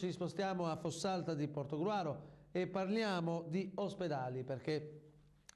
ci spostiamo a Fossalta di Portogruaro e parliamo di ospedali, perché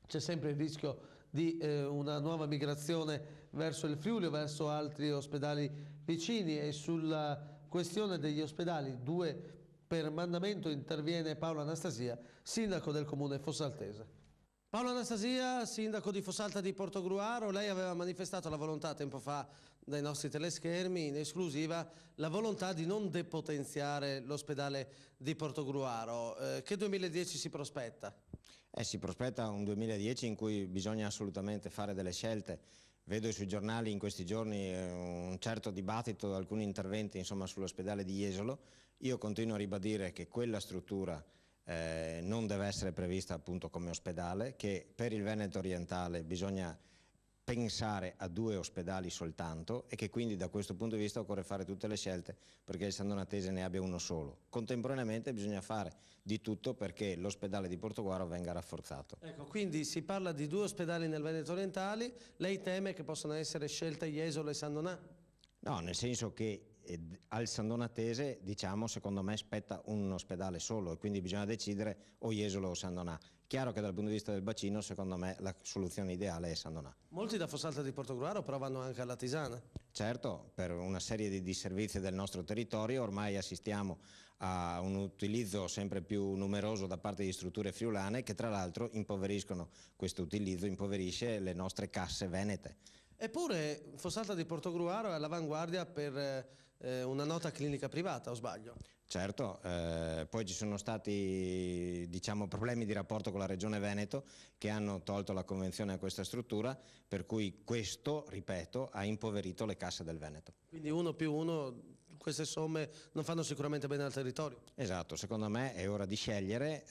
c'è sempre il rischio di una nuova migrazione verso il Friuli o verso altri ospedali vicini, e sulla questione degli ospedali, 2 per mandamento, interviene Paolo Anastasia, sindaco del comune fossaltese. Paolo Anastasia, sindaco di Fossalta di Portogruaro, lei aveva manifestato la volontà tempo fa dai nostri teleschermi, in esclusiva, la volontà di non depotenziare l'ospedale di Portogruaro. Che 2010 si prospetta? Si prospetta un 2010 in cui bisogna assolutamente fare delle scelte. Vedo sui giornali in questi giorni un certo dibattito, alcuni interventi sull'ospedale di Jesolo. Io continuo a ribadire che quella struttura non deve essere prevista appunto come ospedale, che per il Veneto orientale bisogna pensare a 2 ospedali soltanto e che quindi da questo punto di vista occorre fare tutte le scelte perché il San Donatese ne abbia uno solo. Contemporaneamente bisogna fare di tutto perché l'ospedale di Portogruaro venga rafforzato. Ecco, quindi si parla di 2 ospedali nel Veneto orientale, lei teme che possano essere scelte Jesolo e San Donà? No, nel senso che al San Donatese, secondo me spetta un ospedale solo e quindi bisogna decidere o Jesolo o San Donà. Chiaro che dal punto di vista del bacino, secondo me, la soluzione ideale è San Donà. Molti da Fossalta di Portogruaro però vanno anche alla Tisana. Certo, per una serie di disservizi del nostro territorio ormai assistiamo a un utilizzo sempre più numeroso da parte di strutture friulane che tra l'altro impoveriscono, questo utilizzo impoverisce le nostre casse venete. Eppure Fossalta di Portogruaro è all'avanguardia per una nota clinica privata, o sbaglio? Certo, poi ci sono stati problemi di rapporto con la Regione Veneto che hanno tolto la convenzione a questa struttura, per cui questo, ripeto, ha impoverito le casse del Veneto. Quindi 1+1, queste somme non fanno sicuramente bene al territorio? Esatto, secondo me è ora di scegliere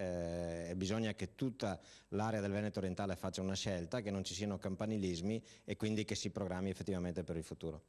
e bisogna che tutta l'area del Veneto orientale faccia una scelta, che non ci siano campanilismi e quindi che si programmi effettivamente per il futuro.